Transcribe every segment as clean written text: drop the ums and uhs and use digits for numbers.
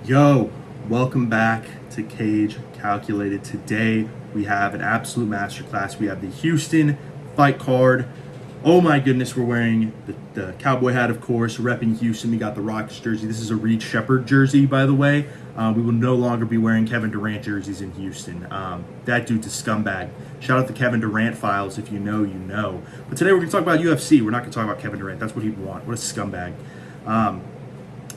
Yo, welcome back to Cage Calculated. Today we have an absolute masterclass. We have the Houston fight card. Oh my goodness, we're wearing the cowboy hat, of course, repping Houston. We got the Rockets jersey. This is a Reed Shepherd jersey, by the way. We will no longer be wearing Kevin Durant jerseys in Houston. That dude's a scumbag. Shout out the Kevin Durant files. If you know, you know. But today we're going to talk about UFC. We're not going to talk about Kevin Durant. That's what he'd want. What a scumbag.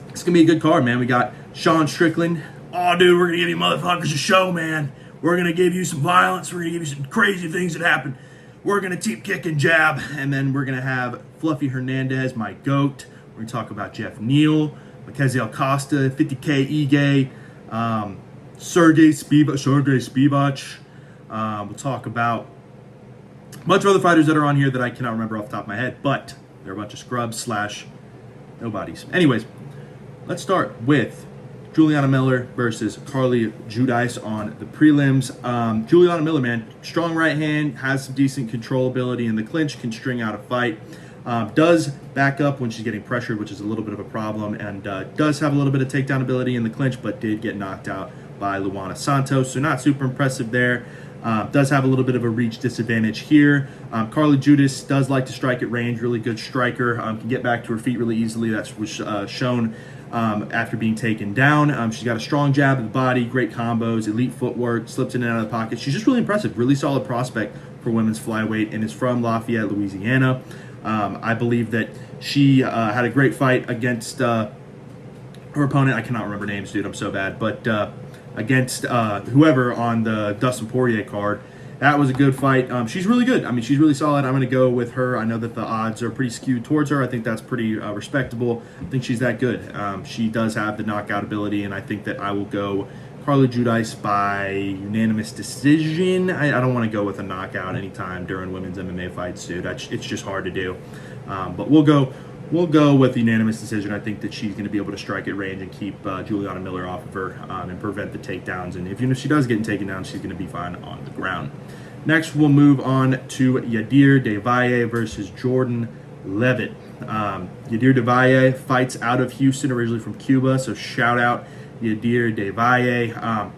It's going to be a good card, man. We got Sean Strickland. Oh, dude, we're going to give you motherfuckers a show, man. We're going to give you some violence. We're going to give you some crazy things that happen. We're going to keep kicking jab. And then we're going to have Fluffy Hernandez, my GOAT. We're going to talk about Jeff Neal, Mackenzie Acosta, 50K Ige, Sergey Spivak. We'll talk about a bunch of other fighters that are on here that I cannot remember off the top of my head, but they're a bunch of scrubs / nobodies. Anyways, let's start with Juliana Miller versus Carly Judice on the prelims. Juliana Miller, man, strong right hand, has some decent control ability in the clinch, can string out a fight. Does back up when she's getting pressured, which is a little bit of a problem, and does have a little bit of takedown ability in the clinch, but did get knocked out by Luana Santos, so not super impressive there. Does have a little bit of a reach disadvantage here. Carly Judice does like to strike at range, really good striker, can get back to her feet really easily. That was shown after being taken down. She's got a strong jab of the body, great combos, elite footwork, slips in and out of the pocket. She's just really impressive, really solid prospect for women's flyweight, and is from Lafayette, Louisiana. I believe that she had a great fight against her opponent. I cannot remember names, dude. I'm so bad. But against whoever on the Dustin Poirier card. That was a good fight. She's really good. I mean, she's really solid. I'm going to go with her. I know that the odds are pretty skewed towards her. I think that's pretty respectable. I think she's that good. She does have the knockout ability, and I think that I will go Carly Judice by unanimous decision. I don't want to go with a knockout anytime during women's MMA fights, dude. It's just hard to do. But we'll go with unanimous decision. I think that she's going to be able to strike at range and keep Juliana Miller off of her and prevent the takedowns. And even if she does get taken down, she's going to be fine on the ground. Next, we'll move on to Yadir Davalle versus Jordan Levitt. Yadir Davalle fights out of Houston, originally from Cuba, so shout out Yadir Davalle.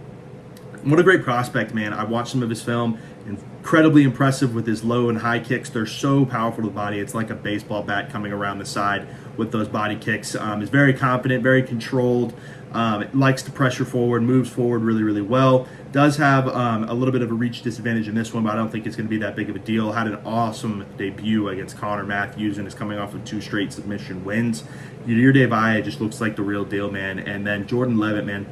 What a great prospect, man. I watched some of his film. Incredibly impressive with his low and high kicks. They're so powerful to the body. It's like a baseball bat coming around the side with those body kicks. Is very confident, very controlled. Likes to pressure forward, moves forward really, really well. Does have a little bit of a reach disadvantage in this one, but I don't think it's going to be that big of a deal. Had an awesome debut against Connor Matthews and is coming off of 2 straight submission wins. Yadir Davalle just looks like the real deal, man. And then Jordan Levitt, man.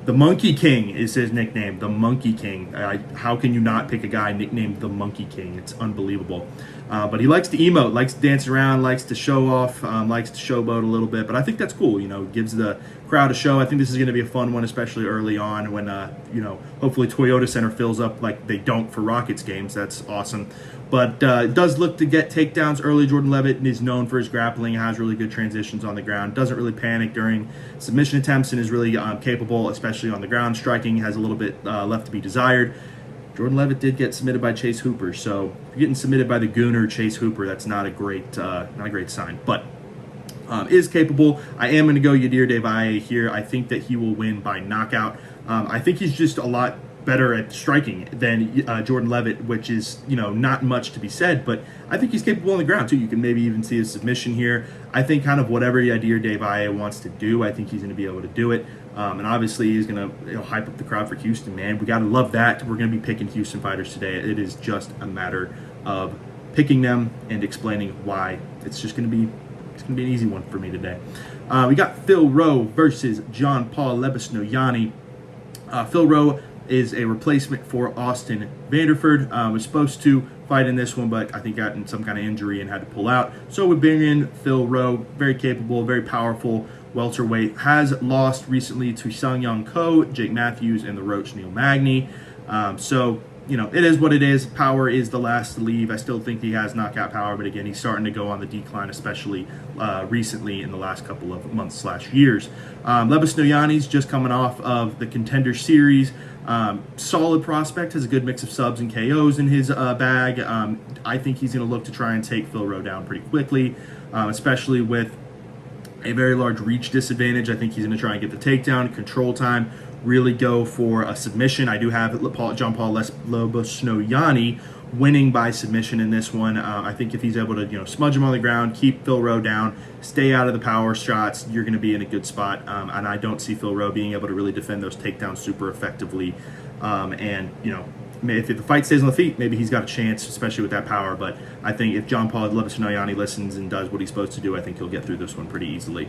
The Monkey King is his nickname, the Monkey King. How can you not pick a guy nicknamed the Monkey King? It's unbelievable. But he likes to emote, likes to dance around, likes to show off, likes to showboat a little bit. But I think that's cool, gives the crowd a show. I think this is going to be a fun one, especially early on when, hopefully Toyota Center fills up like they don't for Rockets games. That's awesome. But it does look to get takedowns early. Jordan Levitt is known for his grappling, has really good transitions on the ground, doesn't really panic during submission attempts, and is really capable, especially on the ground. Striking has a little bit left to be desired. Jordan Levitt did get submitted by Chase Hooper, so if you're getting submitted by the Gooner Chase Hooper, that's not a great sign. But is capable. I am going to go Yadir Davalle here. I think that he will win by knockout. I think he's just a lot better at striking than Jordan Levitt, which is, not much to be said, but I think he's capable on the ground too. You can maybe even see his submission here. I think kind of whatever Yadir Davalle wants to do, I think he's going to be able to do it. And obviously he's going to hype up the crowd for Houston, man. We got to love that. We're going to be picking Houston fighters today. It is just a matter of picking them and explaining why. It's going to be an easy one for me today. We got Phil Rowe versus John Paul Lebesnoyani. Phil Rowe is a replacement for Austin Vanderford. Was supposed to fight in this one, but I think got in some kind of injury and had to pull out. So we bring in Phil Rowe, very capable, very powerful welterweight. Has lost recently to Sung Young Ko, Jake Matthews, and the Roach Neil Magny. It is what it is. Power is the last to leave. I still think he has knockout power, but again, he's starting to go on the decline, especially recently in the last couple of months / years. Lebesnoyani's just coming off of the Contender Series. Solid prospect, has a good mix of subs and KOs in his bag. I think he's going to look to try and take Phil Rowe down pretty quickly, especially with a very large reach disadvantage. I think he's going to try and get the takedown, control time, really go for a submission. I do have John Paul Lobosnoyani winning by submission in this one. I think if he's able to, smudge him on the ground, keep Phil Rowe down, stay out of the power shots, you're going to be in a good spot. And I don't see Phil Rowe being able to really defend those takedowns super effectively. If the fight stays on the feet, maybe he's got a chance, especially with that power. But I think if John Paul Lobosnoyani listens and does what he's supposed to do, I think he'll get through this one pretty easily.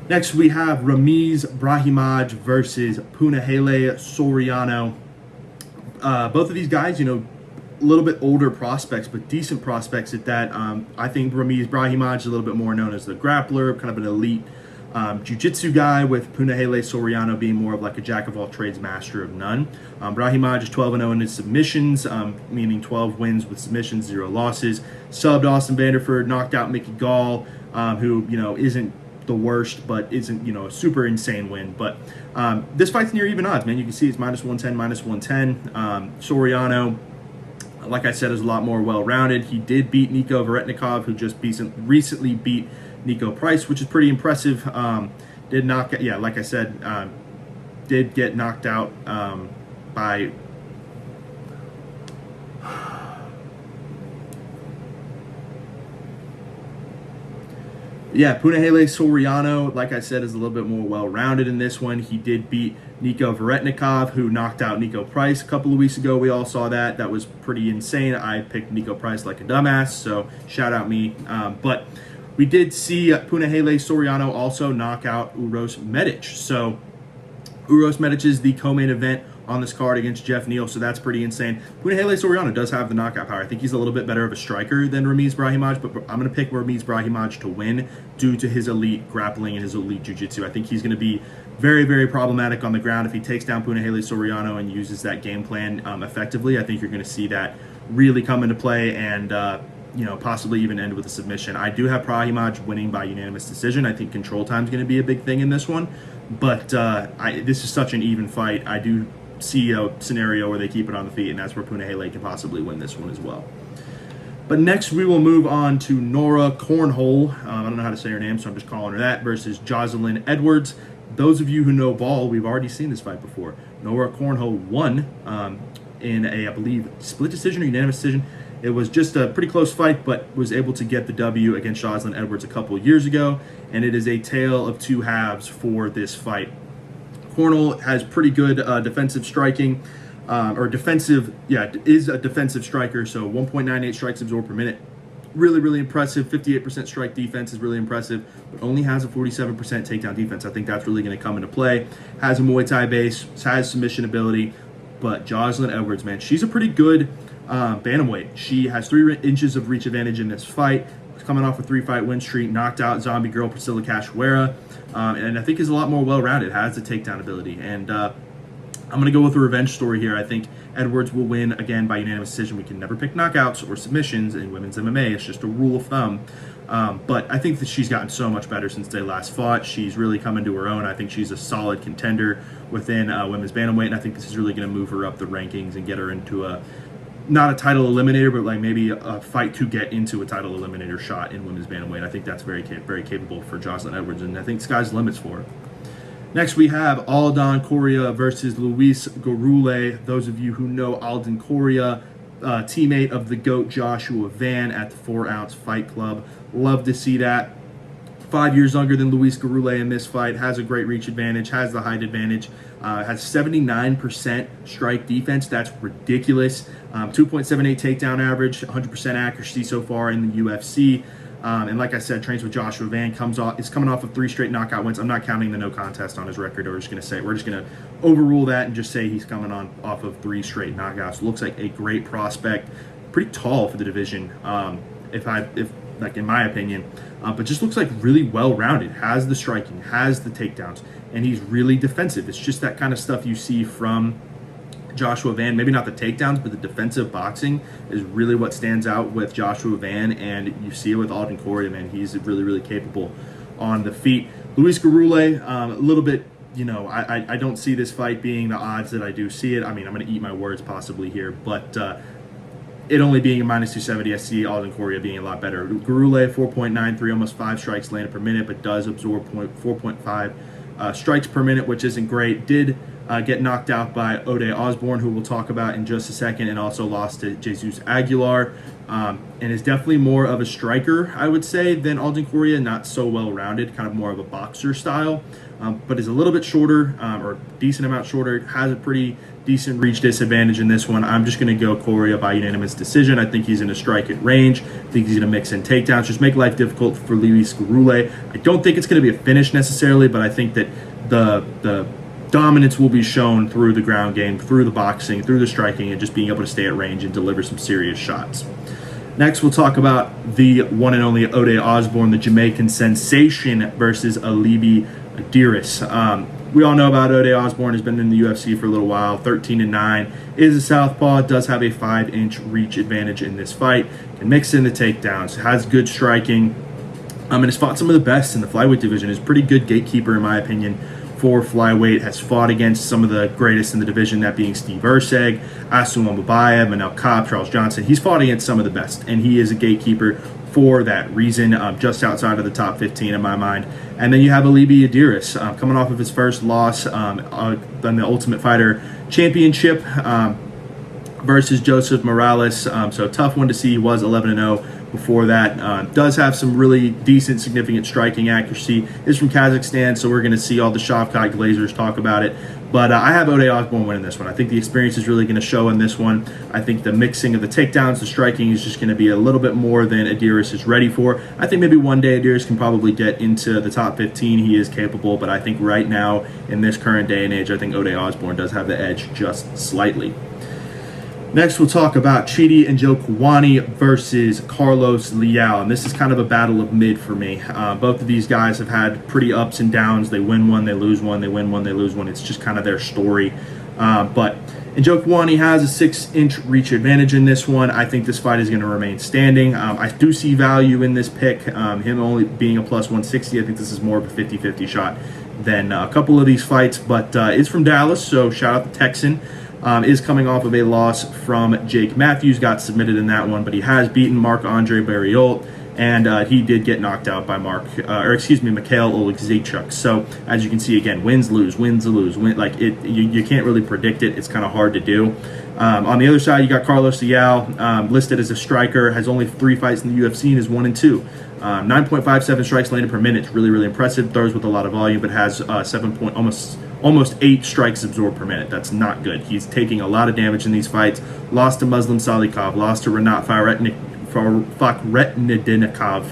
Next, we have Ramiz Brahimaj versus Punahele Soriano. Both of these guys, a little bit older prospects, but decent prospects at that. I think Ramiz Brahimaj is a little bit more known as the grappler, kind of an elite jiu-jitsu guy, with Punahele Soriano being more of like a jack-of-all-trades, master of none. Brahimaj is 12-0 in his submissions, meaning 12 wins with submissions, 0 losses. Subbed Austin Vanderford, knocked out Mickey Gall, who, isn't the worst, but isn't, a super insane win. But this fight's near even odds, man. You can see it's -110, -110. Soriano, like I said, is a lot more well-rounded. He did beat Nico Varetnikov, who just recently beat Nico Price, which is pretty impressive. Did get knocked out by Punahele Soriano, like I said, is a little bit more well-rounded in this one. He did beat Nico Varetnikov, who knocked out Nico Price a couple of weeks ago. We all saw that. That was pretty insane. I picked Nico Price like a dumbass, so shout out me. But we did see Punahele Soriano also knock out Uros Medic. So Uros Medic is the co-main event on this card against Jeff Neal, so that's pretty insane. Punahele Soriano does have the knockout power. I think he's a little bit better of a striker than Ramiz Brahimaj, but I'm going to pick Ramiz Brahimaj to win due to his elite grappling and his elite jiu-jitsu. I think he's going to be very, very problematic on the ground. If he takes down Punahele Soriano and uses that game plan effectively, I think you're going to see that really come into play and possibly even end with a submission. I do have Brahimaj winning by unanimous decision. I think control time is going to be a big thing in this one, but this is such an even fight. I do see a scenario where they keep it on the feet, and that's where Punahele can possibly win this one as well. But next, we will move on to Nora Cornhole. I don't know how to say her name, so I'm just calling her that, versus Jocelyn Edwards. Those of you who know ball, we've already seen this fight before. Nora Cornhole won in a, I believe, split decision or unanimous decision. It was just a pretty close fight, but was able to get the W against Jocelyn Edwards a couple of years ago, and it is a tale of two halves for this fight. Cornhole has pretty good defensive striking, is a defensive striker, so 1.98 strikes absorbed per minute. Really, really impressive. 58% strike defense is really impressive, but only has a 47% takedown defense. I think that's really going to come into play. Has a Muay Thai base, has submission ability, but Jocelyn Edwards, man, she's a pretty good bantamweight. She has 3 inches of reach advantage in this fight. Coming off a 3-fight win streak, knocked out zombie girl Priscilla Cachoeira, and I think is a lot more well-rounded, has the takedown ability. And I'm going to go with a revenge story here. I think Edwards will win again by unanimous decision. We can never pick knockouts or submissions in women's MMA. It's just a rule of thumb. But I think that she's gotten so much better since they last fought. She's really coming to her own. I think she's a solid contender within women's bantamweight, and I think this is really going to move her up the rankings and get her into not a title eliminator, but like maybe a fight to get into a title eliminator shot in women's bantamweight. I think that's very, very capable for Jocelyn Edwards, and I think sky's the limits for her. Next, we have Aldan Correa versus Luis Garule. Those of you who know Aldan Correa, teammate of the GOAT Joshua Van at the 4-Ounce Fight Club. Love to see that. 5 years younger than Luis Garule in this fight, has a great reach advantage, has the height advantage, has 79% strike defense. That's ridiculous. 2.78 takedown average, 100% accuracy so far in the UFC. And like I said, trains with Joshua Van, is coming off of 3 straight knockout wins. I'm not counting the no contest on his record. We're just going to overrule that and just say he's coming off of 3 straight knockouts. Looks like a great prospect, pretty tall for the division, in my opinion, but just looks like really well-rounded, has the striking, has the takedowns, and he's really defensive. It's just that kind of stuff you see from Joshua Van. Maybe not the takedowns, but the defensive boxing is really what stands out with Joshua Van, and you see it with Aldan Correa, man. He's really, really capable on the feet. Luis Garule, a little bit, I don't see this fight being the odds that I do see it. I mean, I'm going to eat my words possibly here, but it only being a minus 270, I see Alden Correa being a lot better. Gurule, 4.93, almost 5 strikes landed per minute, but does absorb 4.5 strikes per minute, which isn't great. Did get knocked out by Ode Osborne, who we'll talk about in just a second, and also lost to Jesus Aguilar, and is definitely more of a striker, I would say, than Alden Correa. Not so well-rounded, kind of more of a boxer style, but is a little bit shorter, or decent amount shorter. Has a pretty decent reach disadvantage in this one. I'm just going to go Correa by unanimous decision. I think he's going to strike at range. I think he's going to mix in takedowns, just make life difficult for Luis Gurule. I don't think it's going to be a finish necessarily, but I think that the dominance will be shown through the ground game, through the boxing, through the striking, and just being able to stay at range and deliver some serious shots. Next, we'll talk about the one and only Ode Osborne, the Jamaican sensation, versus Alibi Adiris. We all know about Ode Osborne. Has been in the UFC for a little while. 13-9, is a southpaw. Does have a 5-inch reach advantage in this fight. Can mix in the takedowns. Has good striking. And has fought some of the best in the flyweight division. Is a pretty good gatekeeper, in my opinion, for flyweight. Has fought against some of the greatest in the division, that being Steve Erceg, Asu Mbabayev, Manel Kape, Charles Johnson. He's fought against some of the best, and he is a gatekeeper for that reason, just outside of the top 15 in my mind. And then you have Alibi Adiris, coming off of his first loss on the Ultimate Fighter Championship versus Joseph Morales. So tough one to see. He was 11-0 before that. Does have some really decent, significant striking accuracy. Is from Kazakhstan, so we're going to see all the Shavkat Glazers talk about it. But I have Ode Osborne winning this one. I think the experience is really going to show in this one. I think the mixing of the takedowns, the striking is just going to be a little bit more than Adiris is ready for. I think maybe one day Adiris can probably get into the top 15. He is capable, but I think right now, in this current day and age, I think Ode Osborne does have the edge just slightly. Next, we'll talk about Chidi Njokuani versus Carlos Leal, and this is kind of a battle of mid for me. Both of these guys have had pretty ups and downs. They win one, they lose one, they win one, they lose one. It's just kind of their story. But Njokuani has a 6-inch reach advantage in this one. I think this fight is going to remain standing. I do see value in this pick. Him only being a plus 160, I think this is more of a 50-50 shot than a couple of these fights. But it's from Dallas, so shout out to Texan. Is coming off of a loss from Jake Matthews, got submitted in that one, but he has beaten Marc-Andre Barriault, and he did get knocked out by Mikhail Oleksiejczuk. So as you can see, again, wins, lose, win. You can't really predict it. It's kind of hard to do. On the other side, you got Carlos Leal, listed as a striker, has only 3 fights in the UFC and is 1-2. 9.57 strikes landed per minute. It's really, really impressive. Throws with a lot of volume, but has almost 8 strikes absorbed per minute. That's not good. He's taking a lot of damage in these fights. Lost to Muslim Salikov, lost to Renat Fakhretdinikov,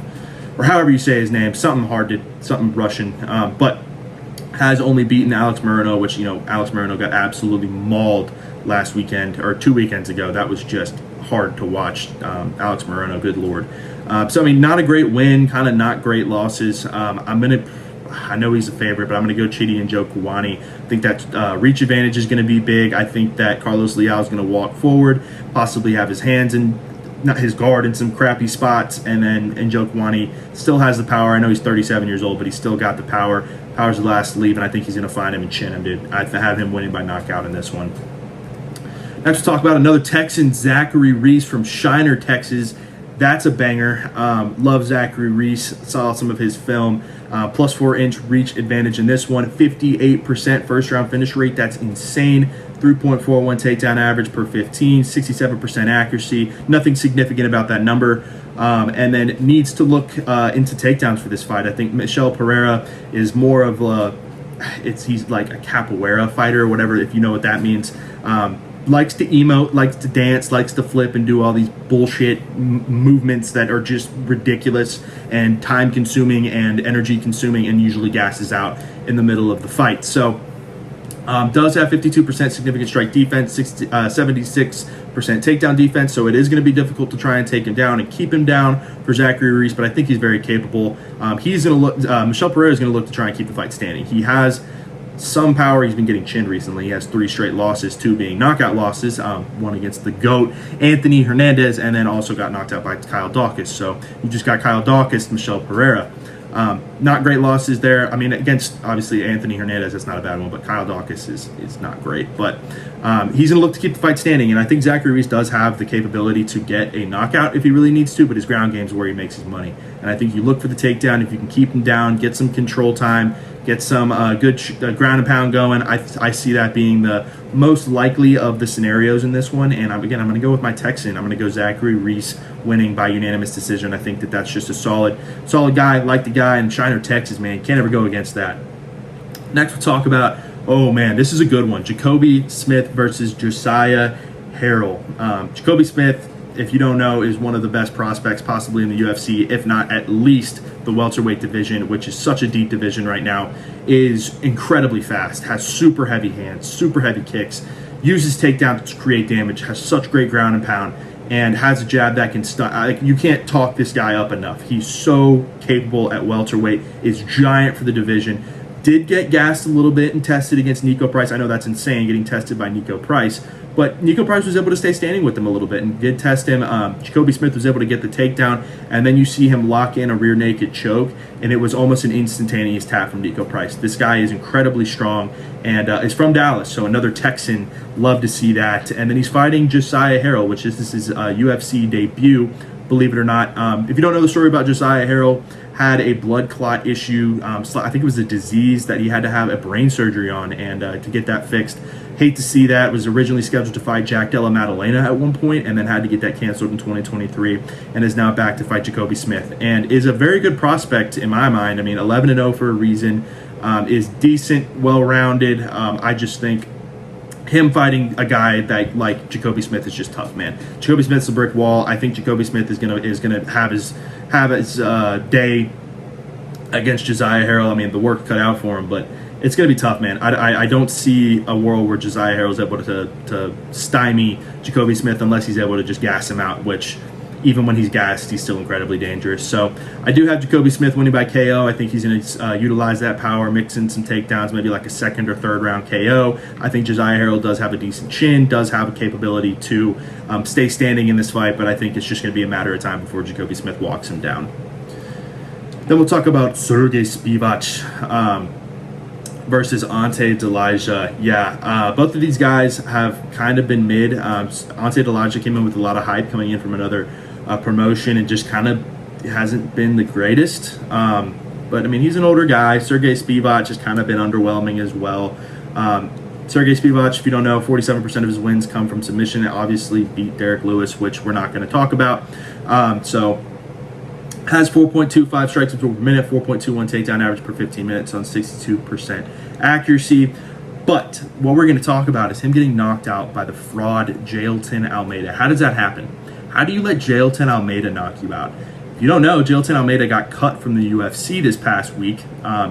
or however you say his name, something Russian, but has only beaten Alex Moreno, which, Alex Moreno got absolutely mauled last weekend, or 2 weekends ago. That was just hard to watch. Alex Moreno, good Lord. Not a great win, kind of not great losses. I know he's a favorite, but I'm going to go Chidi Njokuani. I think that reach advantage is going to be big. I think that Carlos Leal is going to walk forward, possibly have his hands in, not his guard, in some crappy spots, and then Njokuani still has the power. I know he's 37 years old, but he's still got the power. Power's the last to leave, and I think he's going to find him and chin him, dude. I have him winning by knockout in this one. Next, we'll talk about another Texan, Zachary Reese from Shiner, Texas. That's a banger. Love Zachary Reese. Saw some of his film. Plus 4-inch reach advantage in this one. 58% first round finish rate. That's insane. 3.41 takedown average per 15. 67% accuracy. Nothing significant about that number. And then needs to look into takedowns for this fight. I think Michel Pereira is more of he's like a capoeira fighter, or whatever, if you know what that means. Likes to emote, likes to dance, likes to flip and do all these bullshit movements that are just ridiculous and time-consuming and energy-consuming, and usually gasses out in the middle of the fight. So, does have 52% significant strike defense, 76% takedown defense, so it is going to be difficult to try and take him down and keep him down for Zachary Reese, but I think he's very capable. He's going to look. Michel Pereira is going to look to try and keep the fight standing. He has some power. He's been getting chinned recently. He has 3 straight losses, 2 being knockout losses, one against the GOAT, Anthony Hernandez, and then also got knocked out by Kyle Dawkins. So you just got Kyle Dawkins, Michel Pereira. Not great losses there. I mean, against obviously Anthony Hernandez, that's not a bad one, but Kyle Dawkins is not great. But he's going to look to keep the fight standing, and I think Zachary Reese does have the capability to get a knockout if he really needs to, but his ground game is where he makes his money. And I think you look for the takedown. If you can keep him down, get some control time, get some good ground and pound going, I see that being the most likely of the scenarios in this one. And I'm going to go with my Texan. I'm going to go Zachary Reese winning by unanimous decision. I think that's just a solid guy. Like the guy in Shiner, Texas, man. Can't ever go against that. Next, we'll talk about, oh man, this is a good one. Jacoby Smith versus Josiah Harrell. Jacoby Smith, if you don't know, is one of the best prospects possibly in the UFC, if not at least the welterweight division, which is such a deep division right now, is incredibly fast, has super heavy hands, super heavy kicks, uses takedown to create damage, has such great ground and pound, and has a jab that can stun. You can't talk this guy up enough. He's so capable at welterweight, is giant for the division. Did get gassed a little bit and tested against Nico Price. I know that's insane, getting tested by Nico Price, but Nico Price was able to stay standing with him a little bit and did test him. Jacoby Smith was able to get the takedown, and then you see him lock in a rear naked choke, and it was almost an instantaneous tap from Nico Price. This guy is incredibly strong and is from Dallas, so another Texan. Love to see that. And then he's fighting Josiah Harrell, which is his UFC debut, believe it or not. If you don't know the story about Josiah Harrell, had a blood clot issue. I think it was a disease that he had to have a brain surgery on, and to get that fixed. Hate to see that. Was originally scheduled to fight Jack Della Maddalena at one point, and then had to get that canceled in 2023, and is now back to fight Jacoby Smith, and is a very good prospect in my mind. I mean, 11-0 for a reason. Is decent, well-rounded. I just think him fighting a guy that like Jacoby Smith is just tough, man. Jacoby Smith's a brick wall. I think Jacoby Smith is gonna have his day against Josiah Harrell. I mean, the work cut out for him, but it's gonna be tough, man. I don't see a world where Josiah Harrell is able to stymie Jacoby Smith unless he's able to just gas him out, which even when he's gassed, he's still incredibly dangerous. So I do have Jacoby Smith winning by KO. I think he's going to utilize that power, mix in some takedowns, maybe like a second or third round KO. I think Josiah Harrell does have a decent chin, does have a capability to stay standing in this fight, but I think it's just going to be a matter of time before Jacoby Smith walks him down. Then we'll talk about Sergey Spivak versus Ante Delija. Yeah, both of these guys have kind of been mid. Ante Delija came in with a lot of hype coming in from another promotion and just kind of hasn't been the greatest. But I mean, he's an older guy. Sergey Spivak has kind of been underwhelming as well. Sergey Spivak, if you don't know, 47% of his wins come from submission. Obviously beat Derek Lewis, which we're not going to talk about. So has 4.25 strikes per minute, 4.21 takedown average per 15 minutes on 62% accuracy. But what we're going to talk about is him getting knocked out by the fraud Jailton Almeida. How does that happen? How do you let Jailton Almeida knock you out? If you don't know, Jailton Almeida got cut from the UFC this past week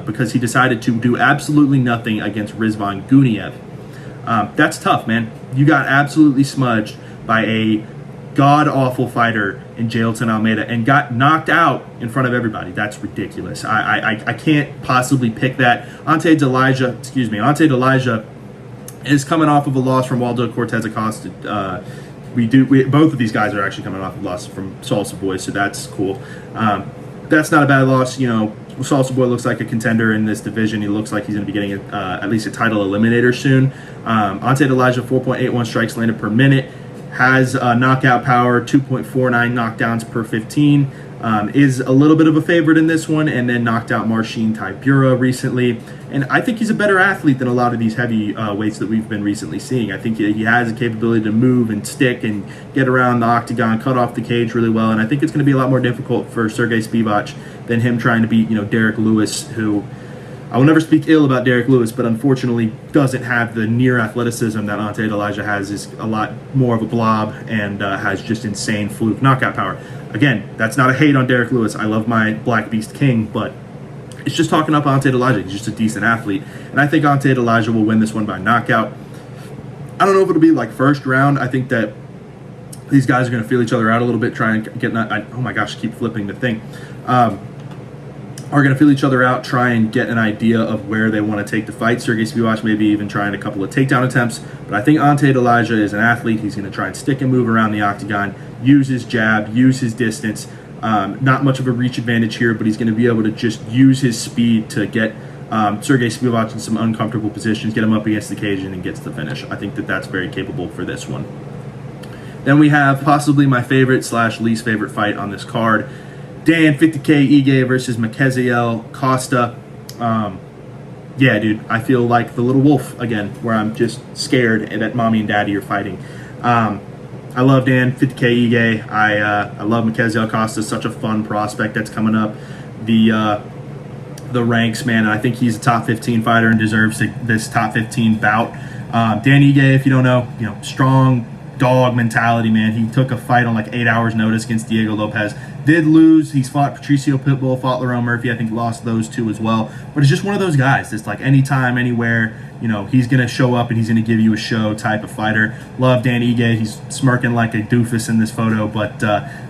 because he decided to do absolutely nothing against Rizvan Guniev. That's tough, man. You got absolutely smudged by a god-awful fighter in Jailton Almeida and got knocked out in front of everybody. That's ridiculous. I can't possibly pick that. Ante Delija is coming off of a loss from Waldo Cortez Acosta. Both of these guys are actually coming off of losses from Salsa Boy, so that's cool. That's not a bad loss. You know, Salsa Boy looks like a contender in this division. He looks like he's going to be getting at least a title eliminator soon. Ante Delija, 4.81 strikes landed per minute. Has knockout power, 2.49 knockdowns per 15. Is a little bit of a favorite in this one, and then knocked out Marcin Tybura recently. And I think he's a better athlete than a lot of these heavy weights that we've been recently seeing. I think he has the capability to move and stick and get around the octagon, cut off the cage really well. And I think it's going to be a lot more difficult for Sergey Spivak than him trying to beat, Derek Lewis, who I will never speak ill about Derek Lewis, but unfortunately doesn't have the near athleticism that Ante Delija has. Is a lot more of a blob and has just insane fluke knockout power. Again, that's not a hate on Derek Lewis. I love my Black Beast King, but it's just talking up Ante Delija. He's just a decent athlete. And I think Ante Delija will win this one by knockout. I don't know if it'll be like first round. I think that these guys are going to feel each other out a little bit, try and get, oh my gosh, I keep flipping the thing. Are going to feel each other out, try and get an idea of where they want to take the fight. Sergey Spivak maybe even trying a couple of takedown attempts, but I think Ante Delija is an athlete. He's going to try and stick and move around the octagon, use his jab, use his distance, Not much of a reach advantage here, but he's going to be able to just use his speed to get Sergey Spivak in some uncomfortable positions, get him up against the cage, and then gets the finish. I think that that's very capable for this one. Then we have possibly my favorite / least favorite fight on this card. Dan 50K Ige versus Makaziel Costa. Yeah, dude, I feel like the little wolf again, where I'm just scared that mommy and daddy are fighting. I love Dan 50K Ige. I love Makaziel Costa. Such a fun prospect that's coming up the ranks, man. I think he's a top 15 fighter and deserves this top 15 bout. Dan Ige, if you don't know, strong dog mentality, man. He took a fight on like 8 hours notice against Diego Lopez. Did lose. He's fought Patricio Pitbull, fought Lerone Murphy. I think lost those two as well. But it's just one of those guys that's like anytime, anywhere, he's going to show up and he's going to give you a show type of fighter. Love Dan Ige. He's smirking like a doofus in this photo, but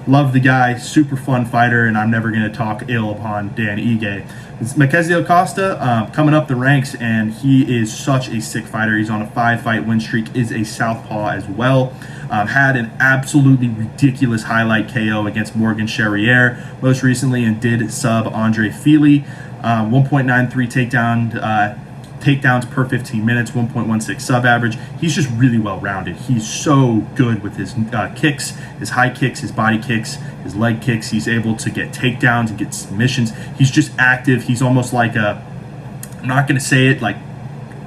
love the guy. Super fun fighter, and I'm never going to talk ill upon Dan Ige. It's Makaziel Costa coming up the ranks, and he is such a sick fighter. He's on a 5-fight win streak, is a southpaw as well. Had an absolutely ridiculous highlight KO against Morgan Charriere most recently, and did sub Andre Fili. 1.93 takedowns per 15 minutes, 1.16 sub average. He's just really well rounded. He's so good with his kicks, his high kicks, his body kicks, his leg kicks. He's able to get takedowns and get submissions. He's just active. He's almost like I'm not going to say it like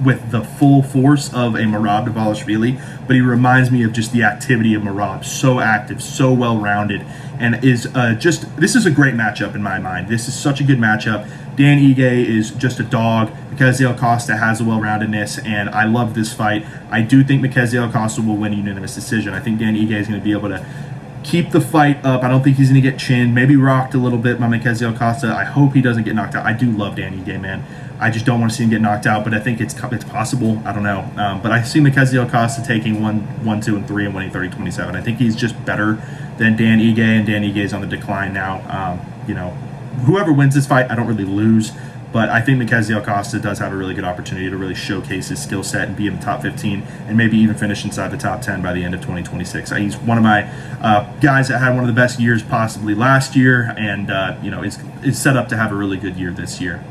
with the full force of a Merab Dvalishvili, but he reminds me of just the activity of Merab. So active, so well rounded, and is this is a great matchup in my mind. This is such a good matchup. Dan Ige is just a dog. Makaziel Costa has a well-roundedness, and I love this fight. I do think Makaziel Costa will win a unanimous decision. I think Dan Ige is going to be able to keep the fight up. I don't think he's going to get chinned, maybe rocked a little bit by Makaziel Costa. I hope he doesn't get knocked out. I do love Dan Ige, man. I just don't want to see him get knocked out, but I think it's possible. I don't know. But I see Makaziel Costa taking 1, 2, and 3 and winning 30-27. I think he's just better than Dan Ige, and Dan Ige is on the decline now. Whoever wins this fight, I don't really lose. But I think Makaziel Costa does have a really good opportunity to really showcase his skill set and be in the top 15 and maybe even finish inside the top 10 by the end of 2026. He's one of my guys that had one of the best years possibly last year, and is set up to have a really good year this year.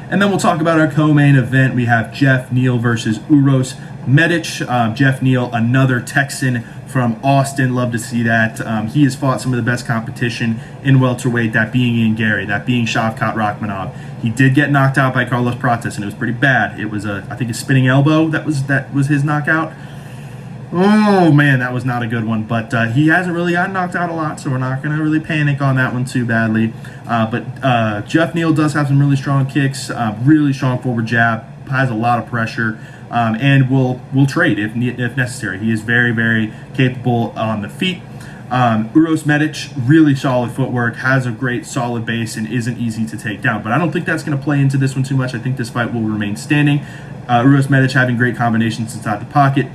And then we'll talk about our co-main event. We have Jeff Neal versus Uros Medic. Jeff Neal, another Texan from Austin. Love to see that. He has fought some of the best competition in welterweight, that being Ian Gary, that being Shavkat Rakhmonov. He did get knocked out by Carlos Prates, and it was pretty bad. It was I think a spinning elbow that was his knockout. Oh man, that was not a good one. But he hasn't really gotten knocked out a lot, so we're not going to really panic on that one too badly. But Jeff Neal does have some really strong kicks, really strong forward jab, has a lot of pressure. And will trade if necessary. He is very, very capable on the feet. Uros Medic, really solid footwork, has a great solid base, and isn't easy to take down. But I don't think that's going to play into this one too much. I think this fight will remain standing. Uros Medic having great combinations inside the pocket.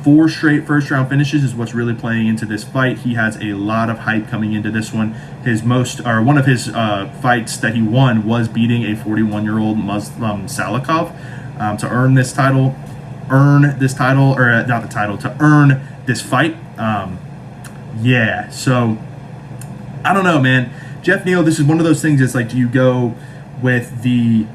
4 straight first-round finishes is what's really playing into this fight. He has a lot of hype coming into this one. One of his fights that he won was beating a 41-year-old Muslim Salikov. To earn this fight. So I don't know, man. Jeff Neal, this is one of those things. It's like, do you go with the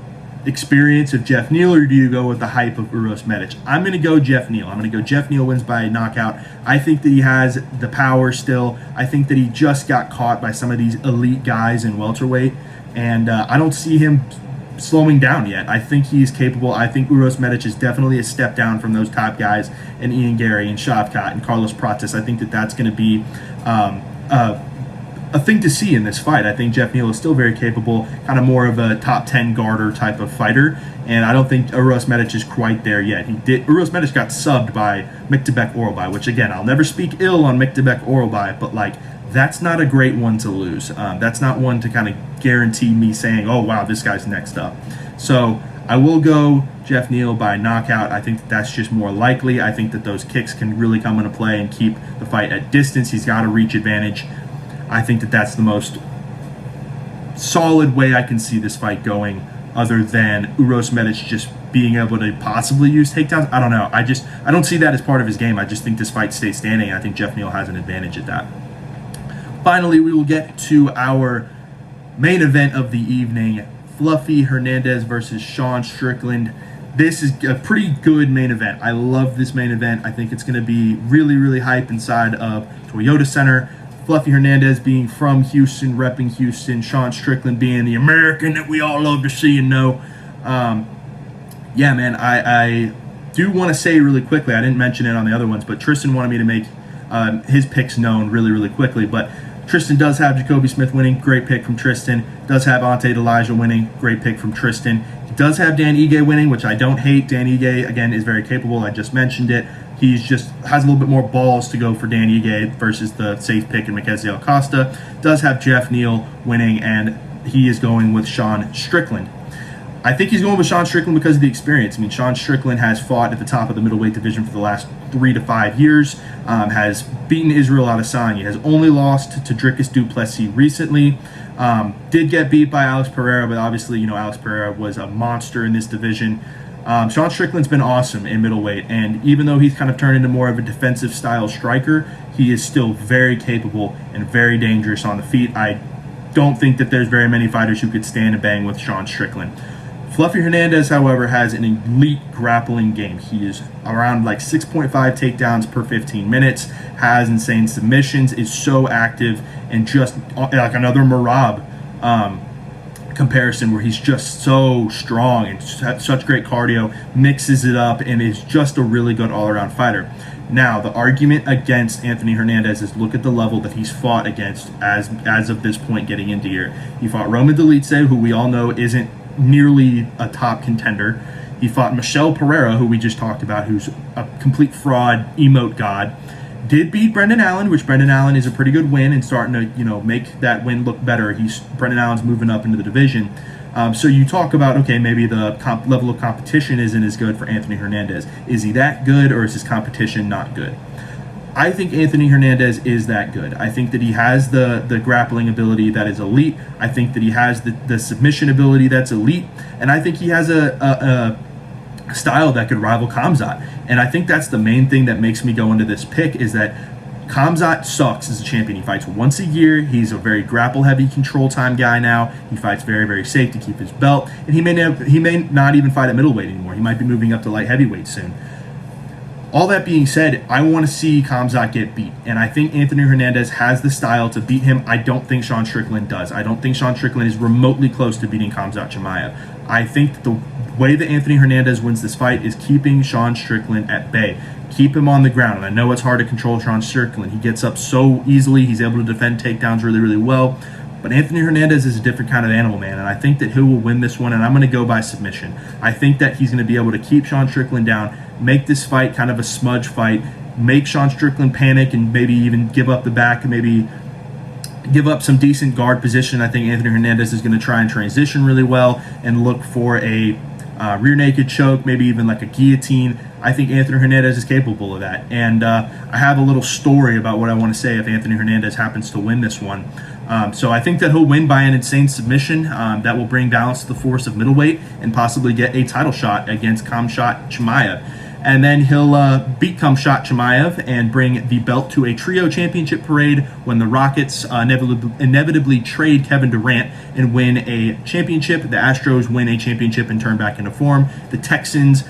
experience of Jeff Neal, or do you go with the hype of Uros Medic? I'm going to go Jeff Neal. I'm going to go Jeff Neal wins by knockout. I think that he has the power still. I think that he just got caught by some of these elite guys in welterweight, and I don't see him slowing down yet. I think he's capable. I think Uros Medic is definitely a step down from those top guys, and Ian Gary and Shavkat and Carlos Prates. I think that that's going to be a thing to see in this fight. I think Jeff Neal is still very capable, kind of more of a top 10 guarder type of fighter, and I don't think Uros Medic is quite there yet. Uros Medic got subbed by Miktabek Oralbay, which again, I'll never speak ill on Miktabek Oralbay, but like, that's not a great one to lose. That's not one to kind of guarantee me saying, oh wow, this guy's next up. So I will go Jeff Neal by knockout. I think that's just more likely. I think that those kicks can really come into play and keep the fight at distance. He's got a reach advantage. I think that that's the most solid way I can see this fight going, other than Uros Medic just being able to possibly use takedowns. I don't know. I don't see that as part of his game. I just think this fight stays standing. I think Jeff Neal has an advantage at that. finally, we will get to our main event of the evening, Fluffy Hernandez versus Sean Strickland. This is a pretty good main event. I love this main event. I think it's going to be really, really hype inside of Toyota Center. Fluffy Hernandez being from Houston, repping Houston. Sean Strickland being the American that we all love to see and know. Yeah, man, I do want to say really quickly, I didn't mention it on the other ones, but Tristan wanted me to make his picks known really, really quickly. But Tristan does have Jacoby Smith winning. Great pick from Tristan. Does have Ante Elijah winning. Great pick from Tristan. He does have Dan Ige winning, which I don't hate. Dan Ige, again, is very capable. I just mentioned it. He's just has a little bit more balls to go for Dan Ige versus the safe pick in Mackenzie Acosta. Does have Jeff Neal winning, and he is going with Sean Strickland. I think he's going with Sean Strickland because of the experience. I mean, Sean Strickland has fought at the top of the middleweight division for the last 3 to 5 years, has beaten Israel Adesanya, has only lost to Dricus du Plessis recently, did get beat by Alex Pereira, but obviously, Alex Pereira was a monster in this division. Sean Strickland's been awesome in middleweight, and even though he's kind of turned into more of a defensive style striker, he is still very capable and very dangerous on the feet. I don't think that there's very many fighters who could stand and bang with Sean Strickland. Fluffy Hernandez, however, has an elite grappling game. He is around like 6.5 takedowns per 15 minutes, has insane submissions, is so active, and just like another Merab comparison where he's just so strong and such great cardio, mixes it up, and is just a really good all-around fighter. Now, the argument against Anthony Hernandez is look at the level that he's fought against as of this point getting into here. He fought Roman Dolidze, who we all know isn't nearly a top contender. He fought Michel Pereira, who we just talked about, who's a complete fraud, emote god. Did beat Brendan Allen, which Brendan Allen is a pretty good win and starting to, make that win look better. Brendan Allen's moving up into the division. So you talk about, okay, maybe the level of competition isn't as good for Anthony Hernandez. Is he that good, or is his competition not good? I think Anthony Hernandez is that good. I think that he has the grappling ability that is elite. I think that he has the submission ability that's elite. And I think he has a style that could rival Khamzat. And I think that's the main thing that makes me go into this pick is that Khamzat sucks as a champion. He fights once a year. He's a very grapple-heavy control time guy now. He fights very, very safe to keep his belt. And he may not even fight at middleweight anymore. He might be moving up to light heavyweight soon. All that being said, I want to see Khamzat get beat, and I think Anthony Hernandez has the style to beat him. I don't think Sean Strickland does. I don't think Sean Strickland is remotely close to beating Khamzat Chimaev. I think that the way that Anthony Hernandez wins this fight is keeping Sean Strickland at bay. Keep him on the ground, and I know it's hard to control Sean Strickland. He gets up so easily. He's able to defend takedowns really, really well. But Anthony Hernandez is a different kind of animal, man, and I think that he will win this one, and I'm going to go by submission. I think that he's going to be able to keep Sean Strickland down, make this fight kind of a smudge fight, make Sean Strickland panic and maybe even give up the back and maybe give up some decent guard position. I think Anthony Hernandez is going to try and transition really well and look for a rear naked choke, maybe even like a guillotine. I think Anthony Hernandez is capable of that. And I have a little story about what I want to say if Anthony Hernandez happens to win this one. So I think that he'll win by an insane submission that will bring balance to the force of middleweight and possibly get a title shot against Khamzat Chimaev. And then he'll beat Khamzat Chimaev and bring the belt to a trio championship parade when the Rockets inevitably trade Kevin Durant and win a championship. The Astros win a championship and turn back into form. The Texans,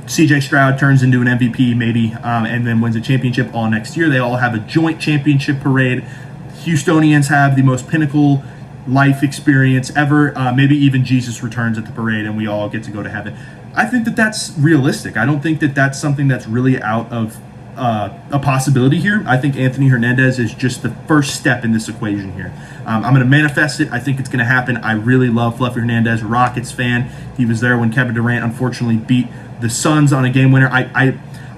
CJ Stroud turns into an MVP maybe and then wins a championship all next year. They all have a joint championship parade. Houstonians have the most pinnacle life experience ever. Maybe even Jesus returns at the parade and we all get to go to heaven. I think that that's realistic. I don't think that that's something that's really out of a possibility here. I think Anthony Hernandez is just the first step in this equation here. I'm going to manifest it. I think it's going to happen. I really love Fluffy Hernandez, Rockets fan. He was there when Kevin Durant unfortunately beat the Suns on a game winner.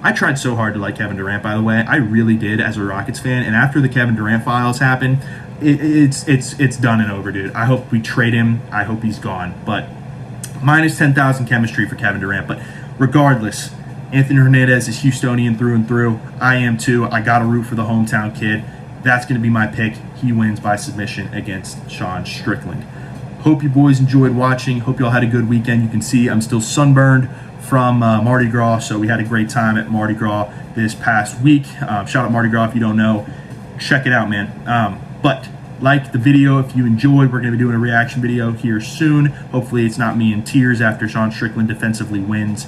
I tried so hard to like Kevin Durant, by the way. I really did as a Rockets fan. And after the Kevin Durant files happened, it's done and over, dude. I hope we trade him. I hope he's gone. But minus 10,000 chemistry for Kevin Durant. But regardless, Anthony Hernandez is Houstonian through and through. I am too. I got to root for the hometown kid. That's going to be my pick. He wins by submission against Sean Strickland. Hope you boys enjoyed watching. Hope you all had a good weekend. You can see I'm still sunburned from Mardi Gras, so we had a great time at Mardi Gras this past week. Shout out Mardi Gras if you don't know. Check it out, man. But like the video if you enjoyed. We're going to be doing a reaction video here soon. Hopefully it's not me in tears after Sean Strickland defensively wins.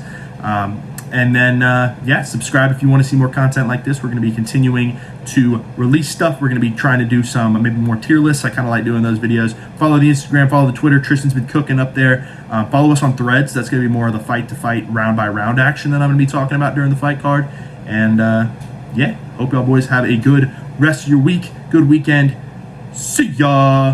And then, yeah, subscribe if you want to see more content like this. We're going to be continuing to release stuff. We're going to be trying to do some maybe more tier lists. I kind of like doing those videos. Follow the Instagram, follow the Twitter. Tristan's been cooking up there. Follow us on Threads. That's going to be more of the fight-to-fight, round-by-round action that I'm going to be talking about during the fight card. And, yeah, hope y'all boys have a good rest of your week. Good weekend. See ya!